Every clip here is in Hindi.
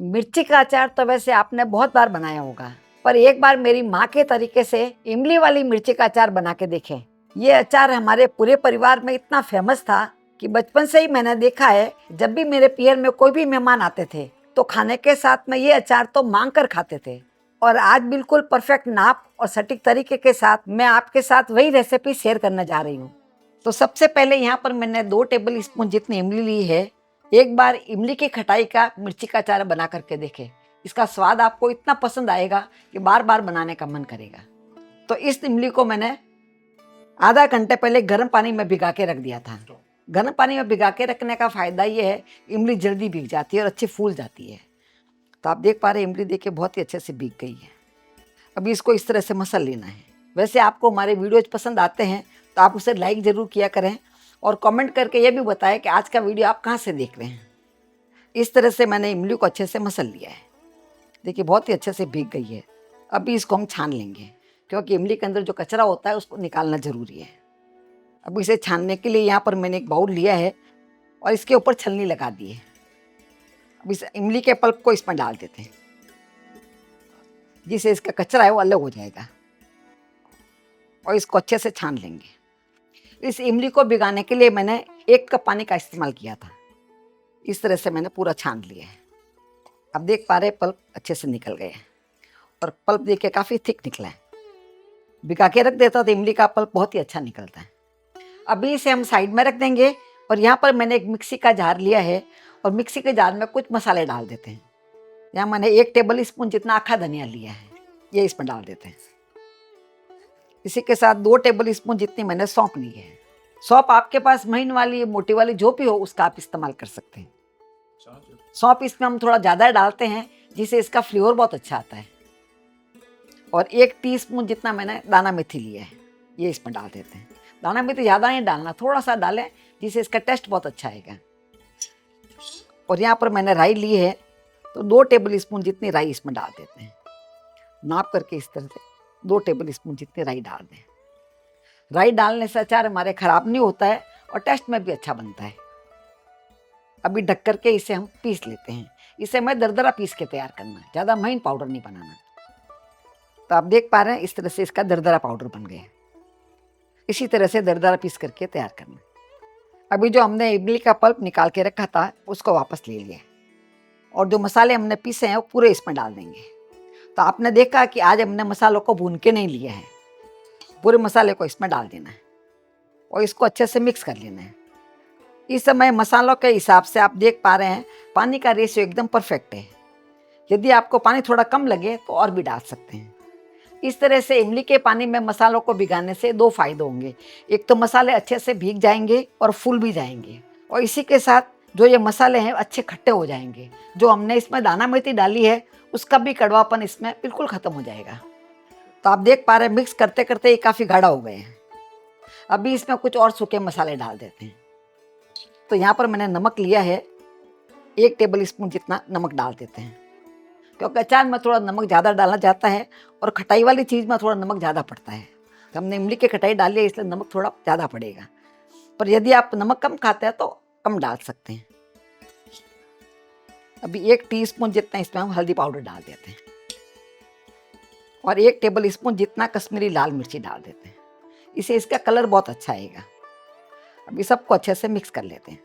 मिर्ची का अचार तो वैसे आपने बहुत बार बनाया होगा, पर एक बार मेरी माँ के तरीके से इमली वाली मिर्ची का अचार बना के देखें। ये अचार हमारे पूरे परिवार में इतना फेमस था कि बचपन से ही मैंने देखा है, जब भी मेरे पियर में कोई भी मेहमान आते थे तो खाने के साथ में ये अचार तो मांग कर खाते थे। और आज बिल्कुल परफेक्ट नाप और सटीक तरीके के साथ मैं आपके साथ वही रेसिपी शेयर करने जा रही हूँ। तो सबसे पहले यहाँ पर मैंने 2 टेबल स्पून जितनी इमली ली है। एक बार इमली की खटाई का मिर्ची का अचार बना करके देखें। इसका स्वाद आपको इतना पसंद आएगा कि बार बार बनाने का मन करेगा। तो इस इमली को मैंने आधा घंटे पहले गर्म पानी में भिगा के रख दिया था। गर्म पानी में भिगा के रखने का फ़ायदा ये है, इमली जल्दी भीग जाती है और अच्छी फूल जाती है। तो आप देख पा रहे हैं इमली देखिए बहुत ही अच्छे से भीग गई है। अभी इसको इस तरह से मसल लेना है। वैसे आपको हमारे वीडियोज पसंद आते हैं तो आप उसे लाइक ज़रूर किया करें और कमेंट करके ये भी बताएं कि आज का वीडियो आप कहाँ से देख रहे हैं। इस तरह से मैंने इमली को अच्छे से मसल लिया है। देखिए बहुत ही अच्छे से भीग गई है। अभी इसको हम छान लेंगे, क्योंकि इमली के अंदर जो कचरा होता है उसको निकालना ज़रूरी है। अब इसे छानने के लिए यहाँ पर मैंने एक बाउल लिया है और इसके ऊपर छलनी लगा दी है। अब इस इमली के पल्प को इसमें डाल देते हैं, जिससे इसका कचरा है वो अलग हो जाएगा और इसको अच्छे से छान लेंगे। इस इमली को भिगाने के लिए मैंने 1 कप पानी का इस्तेमाल किया था। इस तरह से मैंने पूरा छान लिया है। अब देख पा रहे पल्प अच्छे से निकल गए हैं और पल्प देखिए काफ़ी थिक निकला है। भिगा के रख देता तो इमली का पल्प बहुत ही अच्छा निकलता है। अभी इसे हम साइड में रख देंगे और यहाँ पर मैंने एक मिक्सी का जार लिया है और मिक्सी के जार में कुछ मसाले डाल देते हैं। यहाँ मैंने 1 टेबल स्पून जितना अखा धनिया लिया है, ये इसमें डाल देते हैं। इसी के साथ 2 टेबल स्पून जितनी मैंने सौंफ ली है। सौंफ आपके पास महीन वाली मोटी वाली जो भी हो उसका आप इस्तेमाल कर सकते हैं। सौंफ इसमें हम थोड़ा ज़्यादा डालते हैं जिससे इसका फ्लेवर बहुत अच्छा आता है। और 1 टीस्पून जितना मैंने दाना मेथी लिया है, ये इसमें डाल देते हैं। दाना मेथी ज़्यादा नहीं डालना, थोड़ा सा डालें जिससे इसका टेस्ट बहुत अच्छा आएगा। और यहाँ पर मैंने राई ली है तो 2 टेबल स्पून जितनी राई इसमें डाल देते हैं। नाप करके इस तरह से 2 टेबल स्पून जितनी राई डाल दें। राई डालने से अचार हमारे ख़राब नहीं होता है और टेस्ट में भी अच्छा बनता है। अभी ढक करके इसे हम पीस लेते हैं। इसे मैं दरदरा पीस के तैयार करना है, ज़्यादा महीन पाउडर नहीं बनाना। तो आप देख पा रहे हैं इस तरह से इसका दरदरा पाउडर बन गया। इसी तरह से दरदरा पीस करके तैयार करना। अभी जो हमने इमली का पल्प निकाल के रखा था उसको वापस ले लिया और जो मसाले हमने पीसे हैं वो पूरे इसमें डाल देंगे। तो आपने देखा कि आज हमने मसालों को भून के नहीं लिया है, पूरे मसाले को इसमें डाल देना है और इसको अच्छे से मिक्स कर लेना है। इस समय मसालों के हिसाब से आप देख पा रहे हैं पानी का रेशियो एकदम परफेक्ट है। यदि आपको पानी थोड़ा कम लगे तो और भी डाल सकते हैं। इस तरह से इमली के पानी में मसालों को भिगाने से 2 फायदे होंगे। एक तो मसाले अच्छे से भीग जाएंगे और फूल भी जाएंगे और इसी के साथ जो ये मसाले हैं अच्छे खट्टे हो जाएंगे। जो हमने इसमें दाना मेथी डाली है उसका भी कड़वापन इसमें बिल्कुल ख़त्म हो जाएगा। तो आप देख पा रहे हैं मिक्स करते करते ये काफ़ी गाढ़ा हो गए हैं। अभी इसमें कुछ और सूखे मसाले डाल देते हैं। तो यहाँ पर मैंने नमक लिया है, 1 टेबल स्पून जितना नमक डाल देते हैं, क्योंकि अचार में थोड़ा नमक ज़्यादा डालना जाता है और खटाई वाली चीज़ में थोड़ा नमक ज़्यादा पड़ता है। तो हमने इमली की खटाई डाली है इसलिए नमक थोड़ा ज़्यादा पड़ेगा, पर यदि आप नमक कम खाते हैं तो कम डाल सकते हैं। अभी 1 टीस्पून जितना इसमें हम हल्दी पाउडर डाल देते हैं और 1 टेबल स्पून जितना कश्मीरी लाल मिर्ची डाल देते हैं। इससे इसका कलर बहुत अच्छा आएगा। अभी सबको अच्छे से मिक्स कर लेते हैं।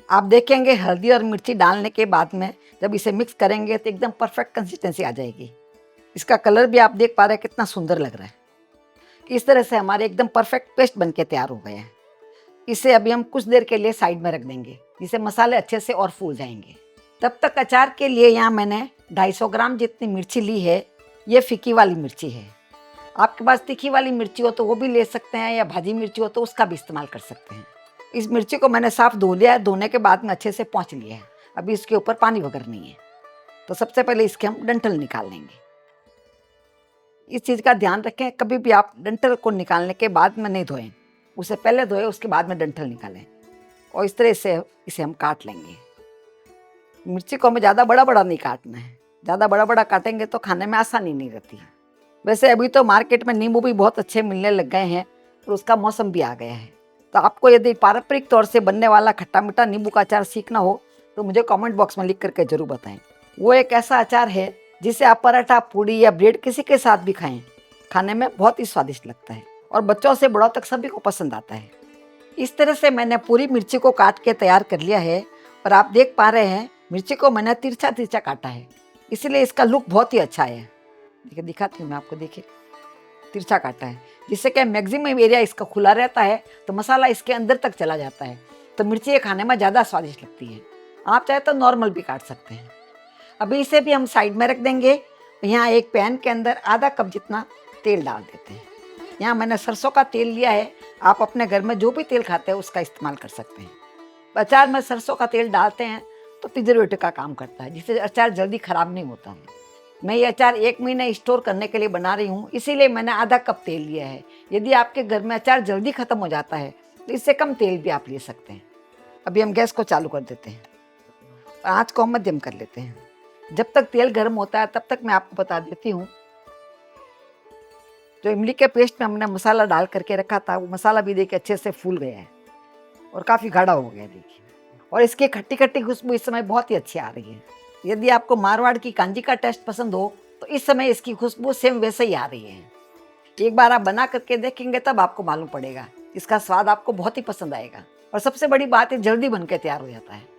आप देखेंगे हल्दी और मिर्ची डालने के बाद में जब इसे मिक्स करेंगे तो एकदम परफेक्ट कंसिस्टेंसी आ जाएगी। इसका कलर भी आप देख पा रहे हैं कितना सुंदर लग रहा है। इस तरह से हमारे एकदम परफेक्ट पेस्ट बनके तैयार हो गए हैं। इसे अभी हम कुछ देर के लिए साइड में रख देंगे, जिससे मसाले अच्छे से और फूल जाएंगे। तब तक अचार के लिए यहाँ मैंने 250 ग्राम जितनी मिर्ची ली है। ये फीकी वाली मिर्ची है। आपके पास तीखी वाली मिर्ची हो तो वो भी ले सकते हैं, या भाजी मिर्ची हो तो उसका भी इस्तेमाल कर सकते हैं। इस मिर्ची को मैंने साफ़ धो लिया है, धोने के बाद में अच्छे से पोंछ लिया है। अभी इसके ऊपर पानी वगैरह नहीं है। तो सबसे पहले इसके हम डंठल निकाल लेंगे। इस चीज़ का ध्यान रखें, कभी भी आप डंठल को निकालने के बाद में नहीं धोएं, उसे पहले धोएं उसके बाद में डंठल निकालें। और इस तरह से इसे हम काट लेंगे। मिर्ची को हमें ज़्यादा बड़ा बड़ा नहीं काटना है, ज़्यादा बड़ा बड़ा काटेंगे तो खाने में आसानी नहीं रहती है। वैसे अभी तो मार्केट में नींबू भी बहुत अच्छे मिलने लग गए हैं और उसका मौसम भी आ गया है। तो आपको यदि पारंपरिक तौर से बनने वाला खट्टा मीठा नींबू का अचार सीखना हो तो मुझे कमेंट बॉक्स में लिख करके ज़रूर बताएं। वो एक ऐसा अचार है जिसे आप पराठा, पूड़ी या ब्रेड किसी के साथ भी खाएं, खाने में बहुत ही स्वादिष्ट लगता है और बच्चों से बड़ों तक सभी को पसंद आता है। इस तरह से मैंने पूरी मिर्ची को काट के तैयार कर लिया है और आप देख पा रहे हैं मिर्ची को मैंने तिरछा तिरछा काटा है, इसीलिए इसका लुक बहुत ही अच्छा है। देखिए, दिखाती हूँ मैं आपको, देखिए तिरछा काटा है, जिससे कि मैक्सिमम एरिया इसका खुला रहता है तो मसाला इसके अंदर तक चला जाता है, तो मिर्ची ये खाने में ज़्यादा स्वादिष्ट लगती है। आप चाहे तो नॉर्मल भी काट सकते हैं। अभी इसे भी हम साइड में रख देंगे। यहाँ एक पैन के अंदर आधा कप जितना तेल डाल देते हैं। यहाँ मैंने सरसों का तेल लिया है, आप अपने घर में जो भी तेल खाते हैं उसका इस्तेमाल कर सकते हैं। अचार में सरसों का तेल डालते हैं तो प्रिजर्वेटिव का काम करता है, जिससे अचार जल्दी ख़राब नहीं होता है। मैं ये अचार 1 महीने स्टोर करने के लिए बना रही हूँ, इसीलिए मैंने आधा कप तेल लिया है। यदि आपके घर में अचार जल्दी ख़त्म हो जाता है तो इससे कम तेल भी आप ले सकते हैं। अभी हम गैस को चालू कर देते हैं और आँच को हम मध्यम कर लेते हैं। जब तक तेल गर्म होता है तब तक मैं आपको बता देती हूँ, जो इमली के पेस्ट में हमने मसाला डाल करके रखा था वो मसाला भी देखिए अच्छे से फूल गया है और काफ़ी गाढ़ा हो गया है, देखिए। और इसकी खट्टी खट्टी खुशबू इस समय बहुत ही अच्छी आ रही है। यदि आपको मारवाड़ की कांजी का टेस्ट पसंद हो तो इस समय इसकी खुशबू सेम वैसे ही आ रही है। एक बार आप बना करके देखेंगे तब आपको मालूम पड़ेगा, इसका स्वाद आपको बहुत ही पसंद आएगा। और सबसे बड़ी बात है, जल्दी बन के तैयार हो जाता है।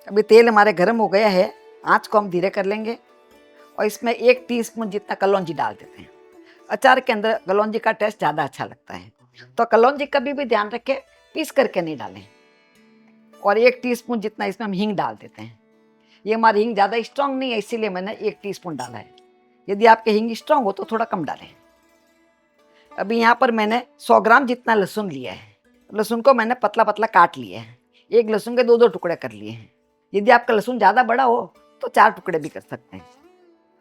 अभी तेल हमारे गर्म हो गया है, आँच को हम धीरे कर लेंगे और इसमें 1 टीस्पून जितना कलौंजी डाल देते हैं। अचार के अंदर कलौंजी का टेस्ट ज़्यादा अच्छा लगता है, तो कलौंजी कभी भी ध्यान रखें पीस करके नहीं डालें। और 1 टीस्पून जितना इसमें हम हींग डाल देते हैं। ये हमारी हींग ज़्यादा स्ट्रांग नहीं है, इसीलिए मैंने 1 टीस्पून डाला है। यदि आपके हींग स्ट्रांग हो तो थोड़ा कम डालें। अभी यहाँ पर मैंने 100 ग्राम जितना लहसुन लिया है। लहसुन को मैंने पतला पतला काट लिया है। एक लहसुन के 2-2 टुकड़े कर लिए हैं। यदि आपका लहसुन ज़्यादा बड़ा हो तो 4 टुकड़े भी कर सकते हैं,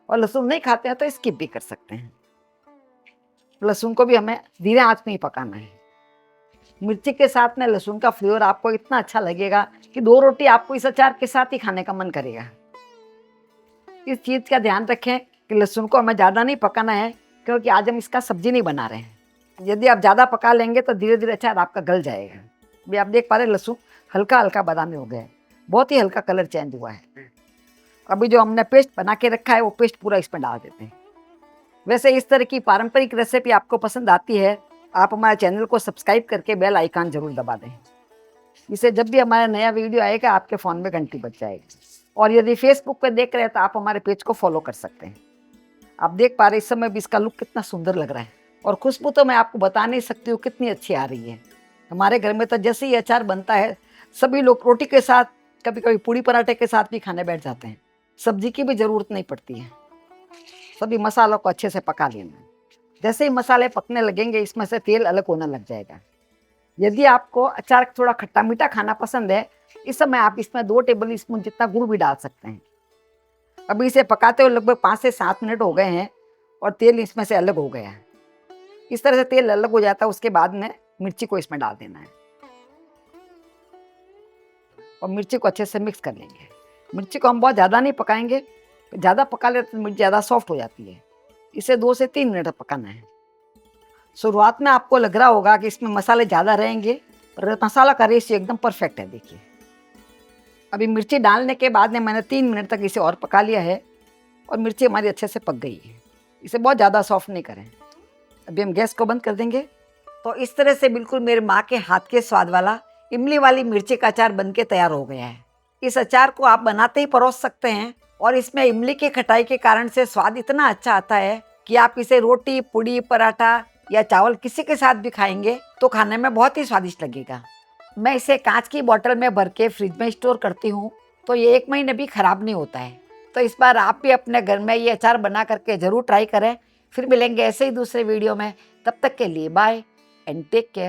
और लहसुन नहीं खाते हैं तो स्किप भी कर सकते हैं। लहसुन को भी हमें धीरे आंच में ही पकाना है। मिर्ची के साथ में लहसुन का फ्लेवर आपको इतना अच्छा लगेगा कि 2 रोटी आपको इस अचार के साथ ही खाने का मन करेगा। इस चीज़ का ध्यान रखें कि लहसुन को हमें ज़्यादा नहीं पकाना है, क्योंकि आज हम इसका सब्जी नहीं बना रहे हैं। यदि आप ज़्यादा पका लेंगे तो धीरे धीरे अचार आपका गल जाएगा। अभी आप देख पा रहे हैं लहसुन हल्का हल्का बादामी हो गया है, बहुत ही हल्का कलर चेंज हुआ है। अभी जो हमने पेस्ट बना के रखा है वो पेस्ट पूरा इसमें डाल देते हैं। वैसे इस तरह की पारंपरिक रेसिपी आपको पसंद आती है, आप हमारे चैनल को सब्सक्राइब करके बेल आइकन जरूर दबा दें। इससे जब भी हमारा नया वीडियो आएगा आपके फ़ोन में घंटी बज जाएगी। और यदि फेसबुक पर देख रहे हैं तो आप हमारे पेज को फॉलो कर सकते हैं। आप देख पा रहे इस समय भी इसका लुक कितना सुंदर लग रहा है, और खुशबू तो मैं आपको बता नहीं सकती हूँ कितनी अच्छी आ रही है। हमारे घर में तो जैसे ही अचार बनता है सभी लोग रोटी के साथ, कभी कभी पूड़ी पराठे के साथ भी खाने बैठ जाते हैं। सब्जी की भी ज़रूरत नहीं पड़ती है। सभी मसालों को अच्छे से पका लेना है। जैसे ही मसाले पकने लगेंगे इसमें से तेल अलग होने लग जाएगा। यदि आपको अचार थोड़ा खट्टा मीठा खाना पसंद है, इस समय आप इसमें 2 टेबल स्पून जितना गुड़ भी डाल सकते हैं। अभी इसे पकाते हुए लगभग 5 से 7 मिनट हो गए हैं और तेल इसमें से अलग हो गया है। इस तरह से तेल अलग हो जाता है, उसके बाद में मिर्ची को इसमें डाल देना है और मिर्ची को अच्छे से मिक्स कर लेंगे। मिर्ची को हम बहुत ज़्यादा नहीं पकाएंगे, ज़्यादा पका लेते तो मिर्ची ज़्यादा सॉफ्ट हो जाती है। इसे 2 से 3 मिनट पकाना है। शुरुआत में आपको लग रहा होगा कि इसमें मसाले ज़्यादा रहेंगे, पर मसाला का रेशियो एकदम परफेक्ट है। देखिए, अभी मिर्ची डालने के बाद में मैंने 3 मिनट तक इसे और पका लिया है और मिर्ची हमारी अच्छे से पक गई है। इसे बहुत ज़्यादा सॉफ्ट नहीं करें। अभी हम गैस को बंद कर देंगे। तो इस तरह से बिल्कुल मेरे माँ के हाथ के स्वाद वाला इमली वाली मिर्ची का अचार बनके तैयार हो गया है। इस अचार को आप बनाते ही परोस सकते हैं, और इसमें इमली की खटाई के कारण से स्वाद इतना अच्छा आता है कि आप इसे रोटी, पूड़ी, पराठा या चावल किसी के साथ भी खाएंगे तो खाने में बहुत ही स्वादिष्ट लगेगा। मैं इसे कांच की बोतल में भर के फ्रिज में स्टोर करती हूँ, तो ये 1 महीने भी खराब नहीं होता है। तो इस बार आप भी अपने घर में ये अचार बना करके ज़रूर ट्राई करें। फिर मिलेंगे ऐसे ही दूसरे वीडियो में। तब तक के लिए बाय एंड टेक केयर।